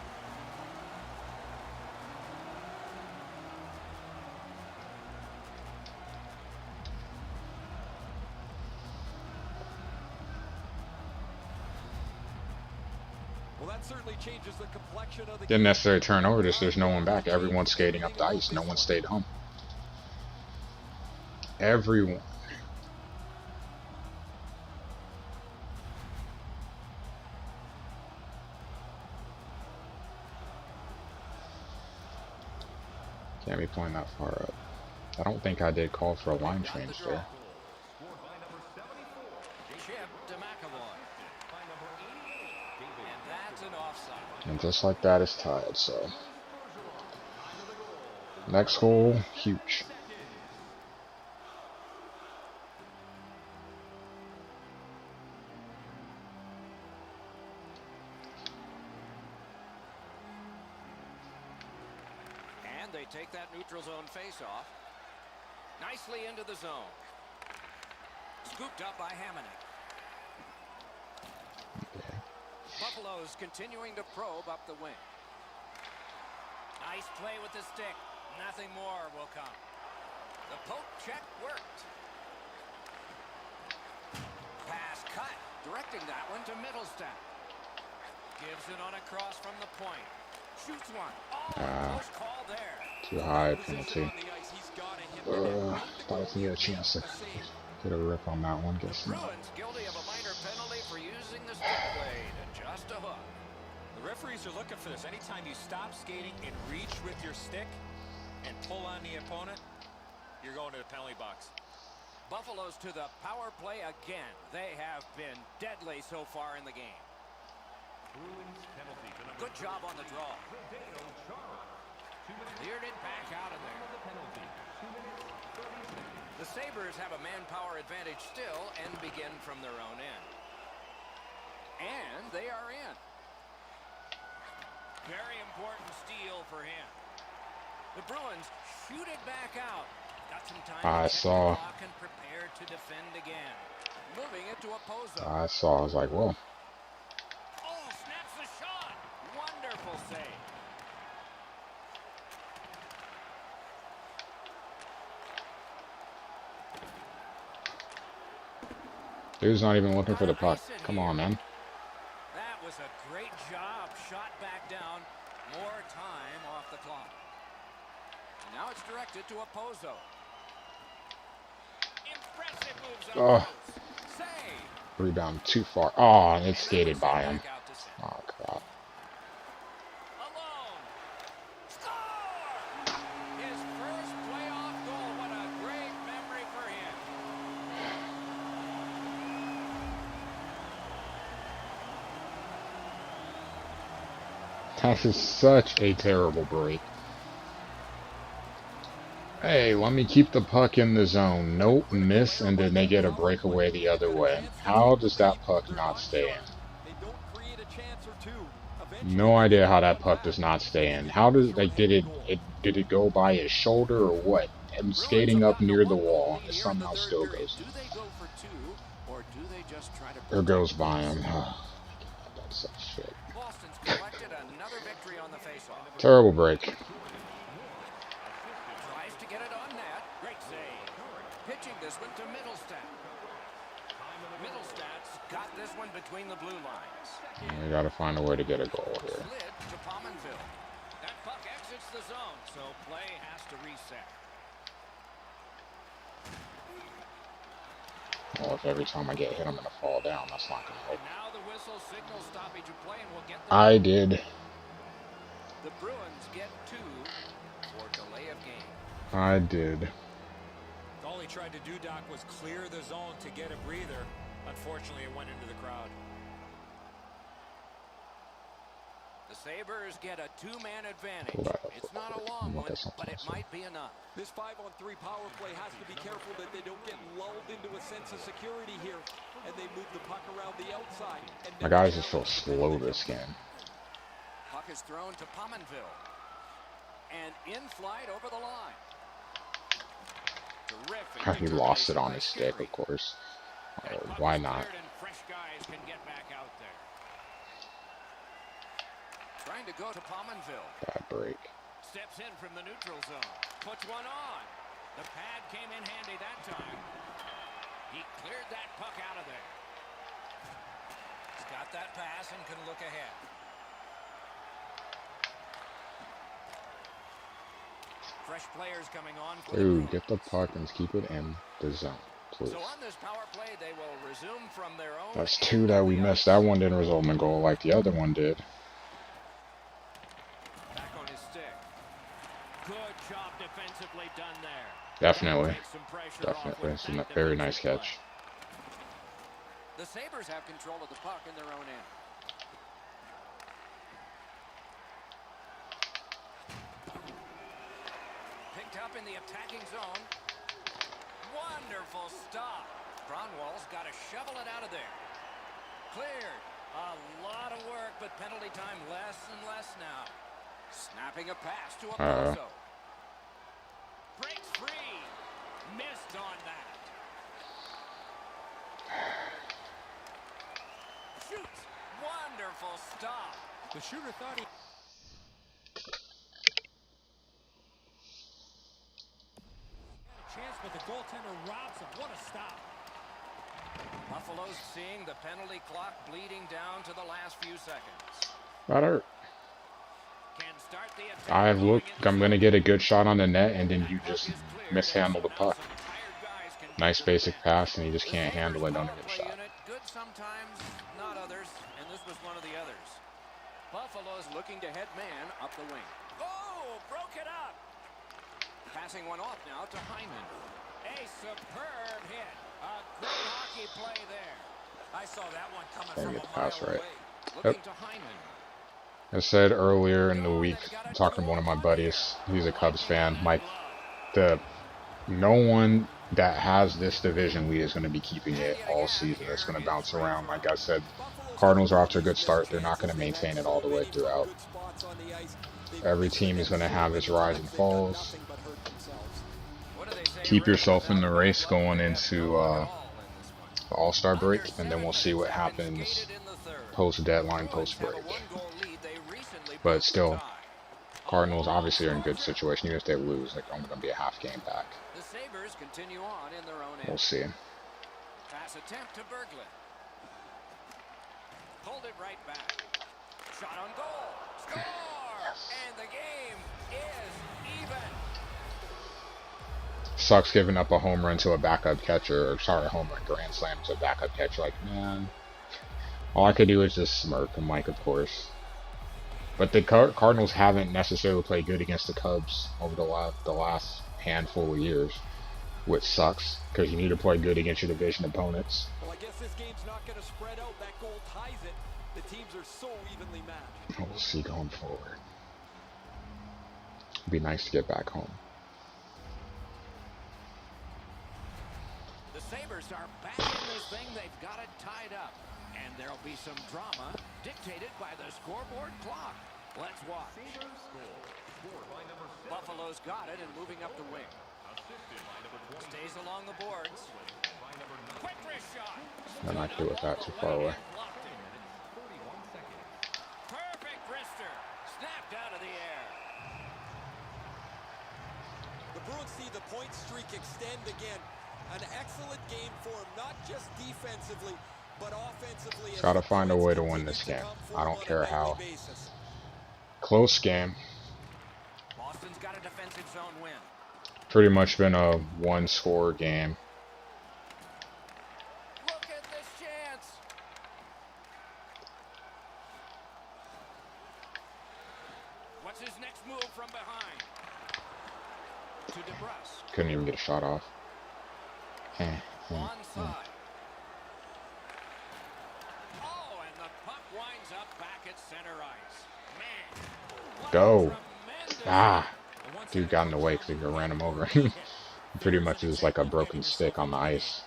Well, that certainly changes the complexion of the Didn't necessarily turn over, just there's no one back. Everyone's skating up the ice. No one stayed home. Everyone. Can't be playing that far up. I don't think I did call for a line change there. And just like that, it's tied, so. Next goal, huge. And they take that neutral zone face-off. Nicely into the zone. Scooped up by Hamonic. Buffalo's continuing to probe up the wing. Nice play with the stick. Nothing more will come. The poke check worked. Pass cut. Directing that one to Middlestat. Gives it on a cross from the point. Shoots one. Oh, close call there. Too high penalty. Thought I could get a chance to get a rip on that one. Guess not. Bruins guilty of a minor penalty for using the stick blade and just a hook. The referees are looking for this. Anytime you stop skating and reach with your stick and pull on the opponent, you're going to the penalty box. Buffalo's to the power play again. They have been deadly so far in the game. Good job on the draw. Cleared it back out of there. The Sabres have a manpower advantage still and begin from their own end. And they are in. Very important steal for him. The Bruins shoot it back out. Got some time I to check saw. the clock and prepare to defend again. Moving it to Opposo. I was like, whoa. Oh, snaps the shot. Wonderful save. Dude's not even looking for the puck. Come on, man. That was a great job. Shot back down. More time off the clock. And now it's directed to Opposo. Impressive moves up Oh. close. Save. Rebound too far. Oh, and it skated by him. Back out to center. Oh, crap. Alone. Score! His first playoff goal. What a great memory for him. That is such a terrible break. Hey, let me keep the puck in the zone. Nope, miss, and then they get a breakaway the other way. How does that puck not stay in? No idea how that puck does not stay in. How does, like, did it go by his shoulder or what? I'm skating up near the wall. It somehow still goes. Do they go for two, or do they just try to Or goes by him. That's such shit. Boston's collected another victory on the faceoff. Terrible break. Tries to get it on net. Great save. Pitching this one to Middlestat. Middlestat's got this one between the blue lines. We got to find a way to get a goal here. Slid to Pominville. That puck exits the zone, so play has to reset. Well, if every time I get hit, I'm going to fall down. That's not going to help. And now the whistle signals stoppage of play, and we'll get the I did. The Bruins get 2 for delay of game. I did. All he tried to do, Doc, was clear the zone to get a breather. Unfortunately, it went into the crowd. The Sabres get a 2-man advantage. Pull that up It's not a real quick. long Look one, at something but it else. might be enough. This 5-on-3 power play has to be careful that they don't get lulled into a sense of security here, and they move the puck around the outside. And My guys just feel slow this game. Puck is thrown to Pominville. And in flight over the line. Terrific. He lost it on his stick, of course. Why not? And fresh guys can get back out there. Trying to go to Pominville. Bad break. Steps in from the neutral zone. Puts one on. The pad came in handy that time. He cleared that puck out of there. He's got that pass and can look ahead. Fresh players coming on for the Dude, Bruins. get the puck and keep it in the zone, please. So on this power play, they will resume from their own. That's 2 that we missed. That one didn't result in a goal like the other one did. Back on his stick. Good job defensively done there. Definitely. Take some pressure off Definitely. with It's a that very nice defensive catch. play. The Sabres have control of the puck in their own end. Picked up in the attacking zone. Wonderful stop. Braunwald's got to shovel it out of there. Cleared. A lot of work, but penalty time less and less now. Snapping a pass to Oposo. Breaks free. Missed on that. Shoots. Wonderful stop. The shooter thought he... had a chance, but the goaltender robs him. What a stop. Buffalo's seeing the penalty clock bleeding down to the last few seconds. That hurt. Can start the attack. I have looked. I'm going to get a good shot on the net, and then you just mishandle the puck. Nice basic pass, and you just can't handle it under the shot. Good sometimes, not others, and this was one of the others. Buffalo's looking to head man up the wing. Oh, broke it up. Passing one off now to Hyman. A superb hit. A great hockey play there. I saw that one coming Didn't from get the a mile pass right. away. Looking Yep. to Hyman. I said earlier in the week, talking to one of my buddies, he's a Cubs fan, Mike, no one that has this division lead is going to be keeping it all season. It's going to bounce around. Like I said, Cardinals are off to a good start. They're not going to maintain it all the way throughout. Every team is going to have its rise and falls. Keep yourself in the race going into the All-Star break, and then we'll see what happens post-deadline, post-break. But still, Cardinals obviously are in good situation. Even if they lose, like only going to be a half game back. The Sabres continue on in their own end. We'll see. Pass attempt to Berglund. Hold it right back. Shot on goal. Score! And the game is even. Sucks giving up a home run to a backup catcher, or sorry, a home run grand slam to a backup catcher. Like, man, all I could do is just smirk. I'm like, of course. But the Cardinals haven't necessarily played good against the Cubs over the last handful of years, which sucks because you need to play good against your division opponents. Well, I guess this game's not going to spread out. That goal ties it. The teams are so evenly matched. We'll see going forward. It'd be nice to get back home. The Sabres are back in this thing. They've got it tied up. And there'll be some drama dictated by the scoreboard clock. Let's watch. Buffalo's got it and moving up the wing. Stays along the boards. Quick wrist shot. I'm not good with that too far away. game for him, not just defensively, but offensively. Just gotta find a way to win this game. I don't care how. Close game. Boston's got a defensive zone win. Pretty much been a one-score game. Look at this chance. What's his next move from behind? To DeBrusque. Couldn't even get a shot off. Onside. Oh, and the puck winds up back at center ice. Man. What Go. a tremendous- Ah. Dude got in the way because he ran him over. Pretty much is like a broken stick on the ice.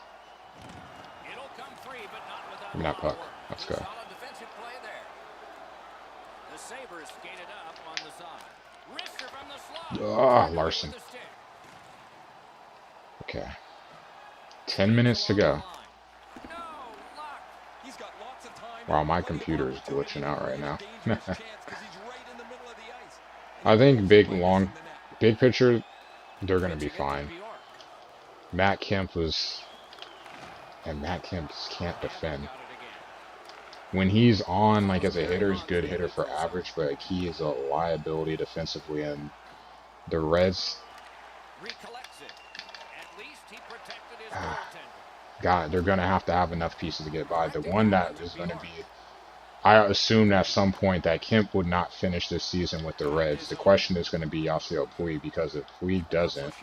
It'll come free, but not without Give me that puck. work. Let's go. Solid defensive play there. The Sabres skated up on the side. Wrister from the slot. Ah, Larson. With the stick. Okay. 10 minutes to go. No luck. He's got lots of time. Wow, my computer is glitching out right now. Dangerous chance 'cause he's right in the middle of the ice. I think big picture, they're going to be fine. Matt Kemp just can't defend. When he's on, like, as a hitter, he's a good hitter for average, but like, he is a liability defensively, and the Reds, Recollects it. At least he protected his goaltender. God, they're going to have enough pieces to get by. The one that is going to be, I assumed at some point that Kemp would not finish this season with the Reds. The question is going to be Yasiel Puig, because if Puig doesn't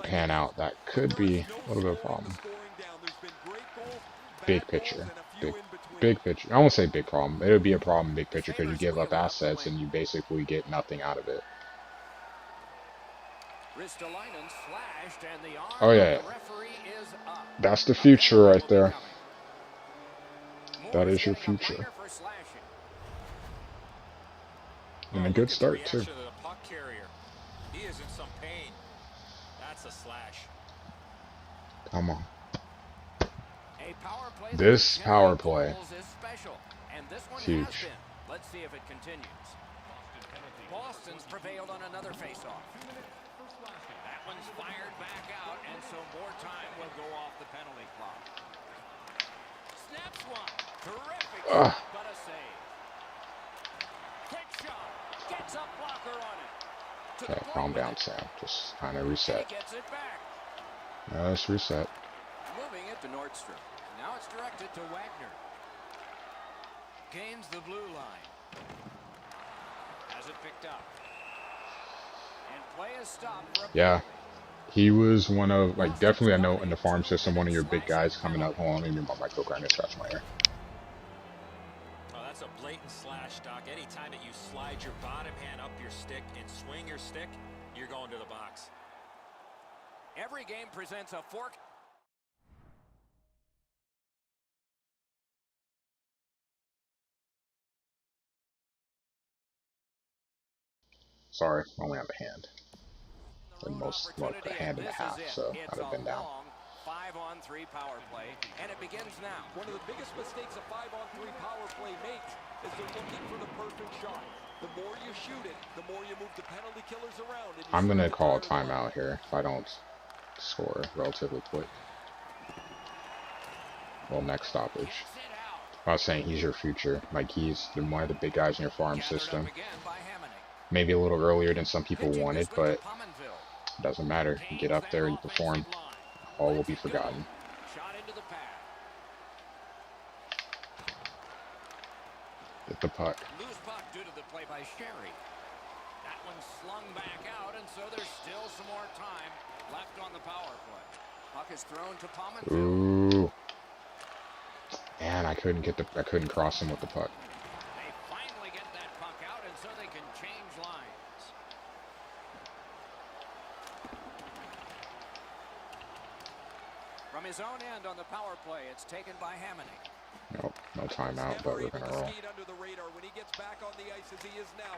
pan out, that could be a little bit of a problem. Big picture. Big picture. I won't say big problem. It would be a problem big picture because you give up assets and you basically get nothing out of it. Ristolainen slashed, and the arm Oh, yeah. of the referee is up. That's the future right there. Moore's That is your getting a future. minor for slashing. And a good start, too. Reaction of the puck carrier. He is in some pain. That's a slash. Come on. A power play This that power generates play goals is special, and this one huge. has been. Let's see if it continues. Boston's prevailed on another faceoff. That one's fired back out, and so more time will go off the penalty clock. Snaps one. Terrific shot, but a save. Quick shot. Gets a blocker on it. To the Okay, point calm with down, it. Sam. Just kind of And reset. he gets it back. Let's reset. Moving it to Nordstrom. Now it's directed to Wagner. Gains the blue line. Has it picked up. And play is stopped for a Yeah. penalty. He was one of, like, definitely, I know in the farm system, one of your big guys coming up. Hold on, let me move my mic over and scratch my ear. Oh, that's a blatant slash, Doc. Anytime that you slide your bottom hand up your stick and swing your stick, you're going to the box. Every game presents a fork. Sorry, I only have a hand. Almost like a hand and a half, so I'd have been down. 5-on-3 power play, and it begins now. One of the biggest mistakes a 5-on-3 power play makes is they're looking for the perfect shot. The more you shoot it, the more you move the penalty killers around. And I'm going to call a timeout here if I don't score relatively quick. Well, next stoppage. Gets it out. I was saying he's your future. Like, he's one of the big guys in your farm Gathered system. up again by Hamonic. Maybe a little earlier than some people Pitching wanted, this one but to Pominville. it doesn't matter. You get up there, you perform. All will be forgotten. Shot into the pad. Get the puck. Loose puck due to the play by Sherry. That one slung back out, and so there's still some more time left on the power play. Puck is thrown to Pominville. Ooh. And I couldn't cross him with the puck. They finally get that puck out, and so they can change lines. From his own end on the power play, it's taken by Hamonic. Nope, no timeout, but we're gonna roll. Skate under the radar. When he gets back on the ice as he is now,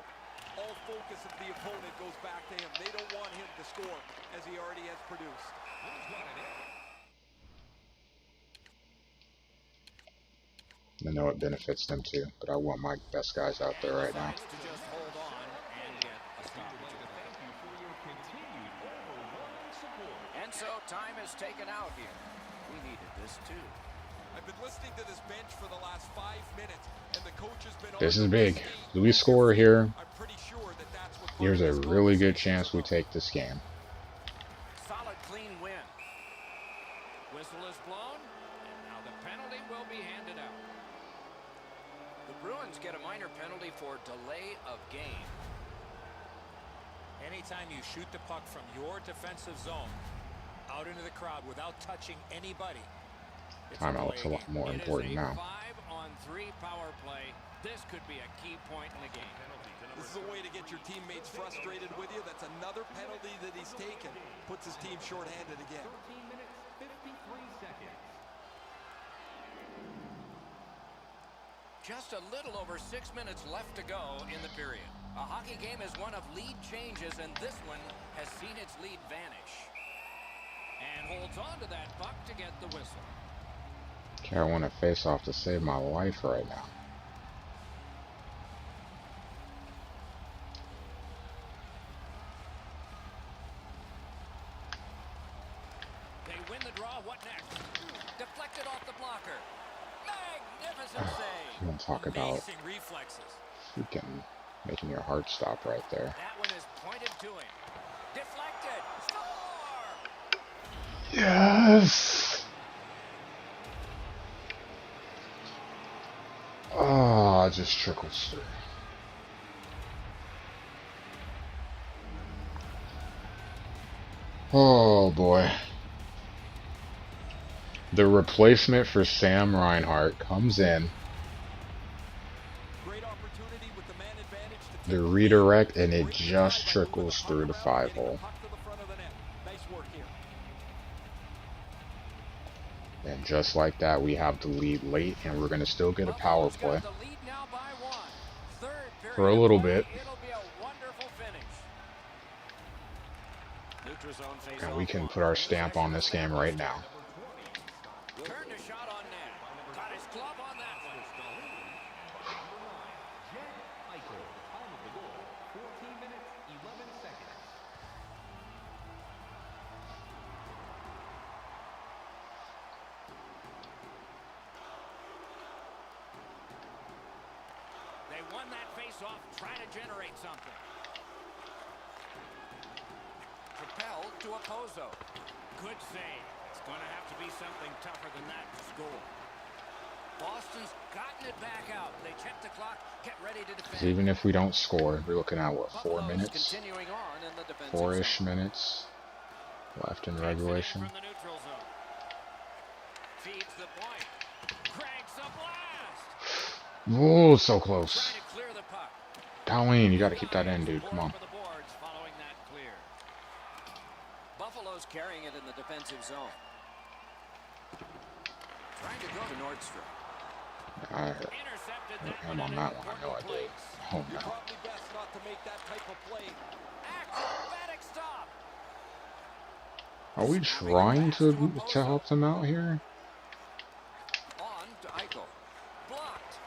all focus of the opponent goes back to him. They don't want him to score as he already has produced. I know it benefits them too, but I want my best guys out there right now. To just hold on and get a stop. And so time is taken out here. We needed this too. I've been listening to this bench for the last 5 minutes, and the coach has been This on is the big. skate Do we at score their feet. here? I'm pretty sure that that's what part Here's of a this really good conversation's chance we about. take this game. Solid, clean win. Whistle is blown, and now the penalty will be handed out. The Bruins get a minor penalty for delay of game. Anytime you shoot the puck from your defensive zone out into the crowd without touching anybody, it's Timeout's a lot more important now. It is a 5-on-3 power play. This could be a key point in the game. This is a way to get your teammates frustrated with you. That's another penalty that he's taken. Puts his team shorthanded again. 13 minutes, 53 seconds. Just a little over 6 minutes left to go in the period. A hockey game is one of lead changes, and this one has seen its lead vanish. And holds on to that puck to get the whistle. Okay, I want to face off to save my life right now. They win the draw. What next? Deflected off the blocker. Magnificent save. You want to talk about amazing reflexes. freaking making your heart stop right there. That one is pointed to him. Deflected. Score! Yes! Oh, it just trickles through. Oh boy. The replacement for Sam Reinhart comes in. Great opportunity with the man advantage to take The the lead. redirect, and it Great just try by trickles moving the through the puck around, 5 getting the hole. puck to the front of the net. Nice work here. And just like that, we have the lead late, and we're going to still get a power Buffalo's play got the lead now by 1. Third period for a of little play. bit. It'll be a wonderful finish. Neutral zone face And off we can one. put our stamp on this game right now. Turned a shot on net. Got his glove on that one. Jack Eichel, time of the goal, 14 minutes, 11 seconds. They won that face-off, trying to generate something. Propelled to Opposo. Good save. It's going to have to be something tougher than that to score. Boston's gotten it back out. They check the clock, get ready to defend. 'Cause even if we don't score, we're looking at what, 4 Buffalo's minutes? continuing on in the defensive 4-ish zone. minutes left in Takes it in regulation. from the neutral zone. Feeds the point. Cranks a blast. Oh, so close. Trying to clear the puck. Colleen, you got to keep that in, dude. Come on. For the boards following that clear. Buffalo's carrying it in the defensive zone. Trying to go to Nordstrom. I hurt Intercepted that him on that one. I know I did. Oh You're no. probably best not to make that type of play. Acrobatic stop. Are we trying to help them out here? On to Eichel. Blocked.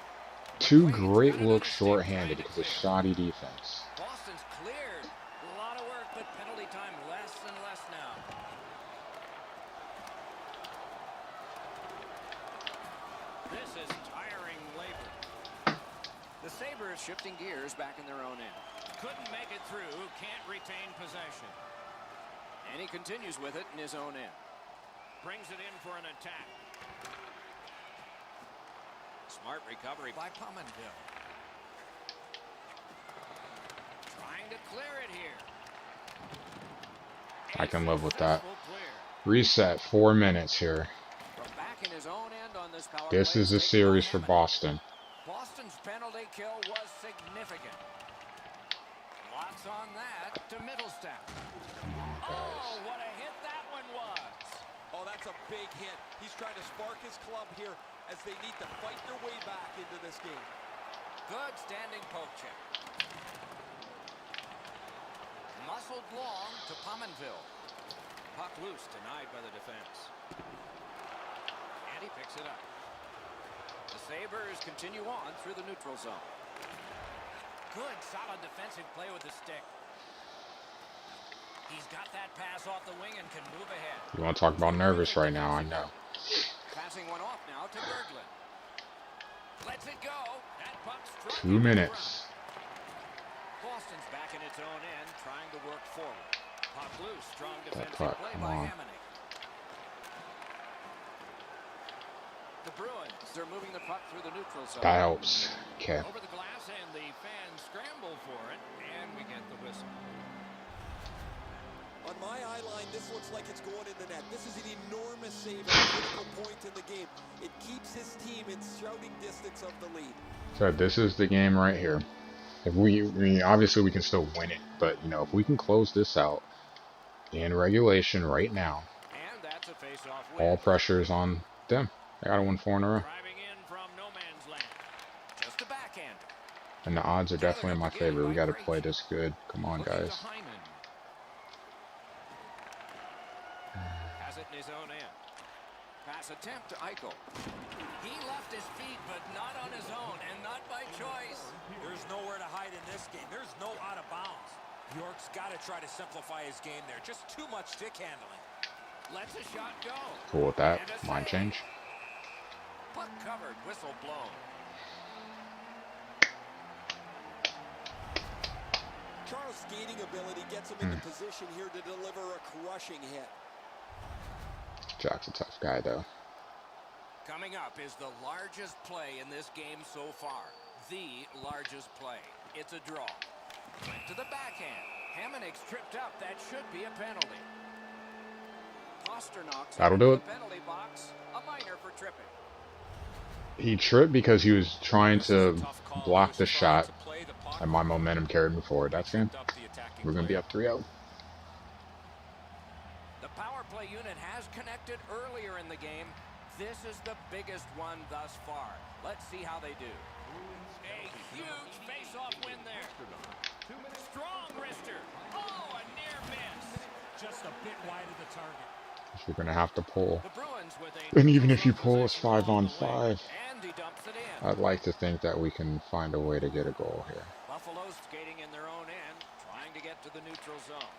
2 great looks shorthanded because of shoddy defense. Boston's cleared. A lot of work, but penalty time less and less now. This is tiring labor. The Sabres shifting gears back in their own end. Couldn't make it through, can't retain possession. And he continues with it in his own end. Brings it in for an attack. Smart recovery by Pominville. Trying to clear it here. I can live with that. Successful clear. Reset 4 minutes here. From back in his own end on this power This play, is a takes series for Hammond. Boston. Boston's penalty kill was significant. Lots on that to Middlestat. Oh, what a hit that one was. Oh, that's a big hit. He's trying to spark his club here as they need to fight their way back into this game. Good standing poke check. Muscled long to Pominville. Puck loose, denied by the defense. And he picks it up. The Sabres continue on through the neutral zone. Good, solid defensive play with the stick. He's got that pass off the wing and can move ahead. You want to talk about nervous right now? I know. Passing one off now to Berglund. Lets it go. That puck struck 2 minutes. Boston's back in its own end, trying to work forward. Puck loose. Strong That defensive puck, play come by on. Hamonic. The Bruins, they're moving the puck through the neutral zone. That helps. Okay. Over the glass, and the fans scramble for it, and we get the whistle. On my eye line, this looks like it's going in the net. This is an enormous save at a critical point in the game. It keeps his team in shouting distance of the lead. So this is the game right here. If we, I mean, obviously we can still win it, but you know, if we can close this out in regulation right now, And that's a face-off win. all pressure is on them. They gotta win 4 in a row, Driving in from no man's land. Just a backhand. and the odds are definitely in my favor. We gotta play this good. Come on, Looking to guys. Hyman. Has it in his own end. Pass attempt to Eichel. He left his feet, but not on his own, and not by choice. There's nowhere to hide in this game. There's no out of bounds. York's got to try to simplify his game there. Just too much stick handling. Lets a shot go. Cool with that. And a Mind save. change. Puck covered, whistle blown. Charles' skating ability gets him into position here to deliver a crushing hit. Jack's a tough guy, though. Coming up is the largest play in this game so far. The largest play. It's a draw. Went to the backhand. Hamonic's tripped up. That should be a penalty. Pasternak's That'll do it. the penalty box. A minor for tripping. He tripped because he was trying to block the shot, and my momentum carried me forward. That's game. We're gonna be up 3-0. The power play unit has connected earlier in the game. This is the biggest one thus far. Let's see how they do. A huge face-off win there. Strong wrister. Oh, a near miss. Just a bit wide of the target. You're gonna have to pull. The Bruins with a And even if you pull us 5-on-5, and he dumps it in. I'd like to think that we can find a way to get a goal here. Buffalo's skating in their own end, trying to get to the neutral zone.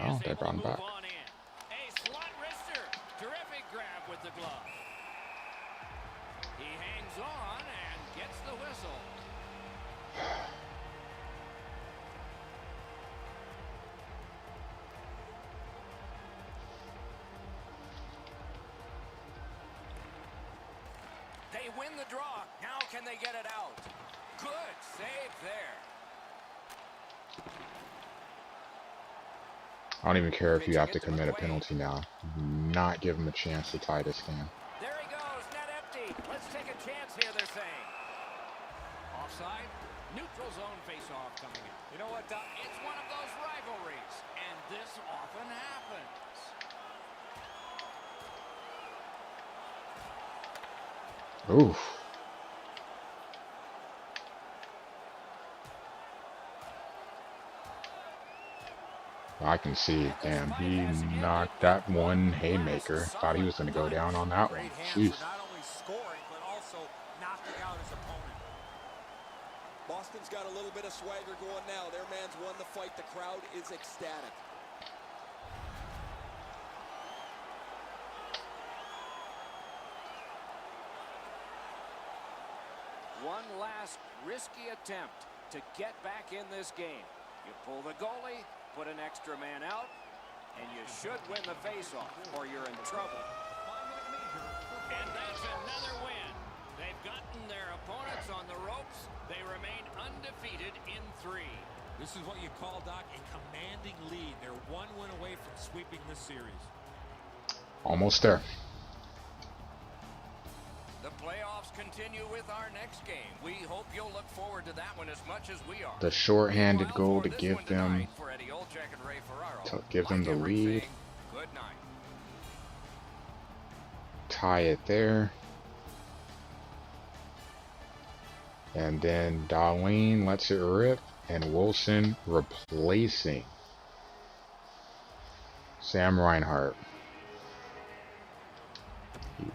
Oh, Is they're able to gone move back. on in. A slot wrister. Terrific grab with the glove. He hangs on and gets the whistle. They win the draw. Now can they get it out? Good save there. I don't even care if you have to commit a penalty now. Not give him a chance to tie this game. There he goes, net empty. Let's take a chance here, they're saying. Offside, neutral zone face-off coming in. You know what, Doc? It's one of those rivalries, and this often happens. Oof. I can see, damn, he knocked that one haymaker. Thought he was going to go down on that one. Great hands Jeez. for not only scoring, but also knocking out his opponent. Boston's got a little bit of swagger going now. Their man's won the fight. The crowd is ecstatic. One last risky attempt to get back in this game. You pull the goalie, put an extra man out, and you should win the faceoff, or you're in trouble. And that's another win. They've gotten their opponents on the ropes. They remain undefeated in 3. This is what you call, Doc, a commanding lead. They're one win away from sweeping this series. Almost there. The playoffs continue with our next game. We hope you'll look forward to that one as much as we are. The shorthanded Meanwhile, goal for to this give one them, tonight, for Eddie Olczyk and Ray Ferraro, to give them the like lead. everything, good night. Tie it there. And then Darlene lets it rip, and Wilson replacing Sam Reinhart. Huge.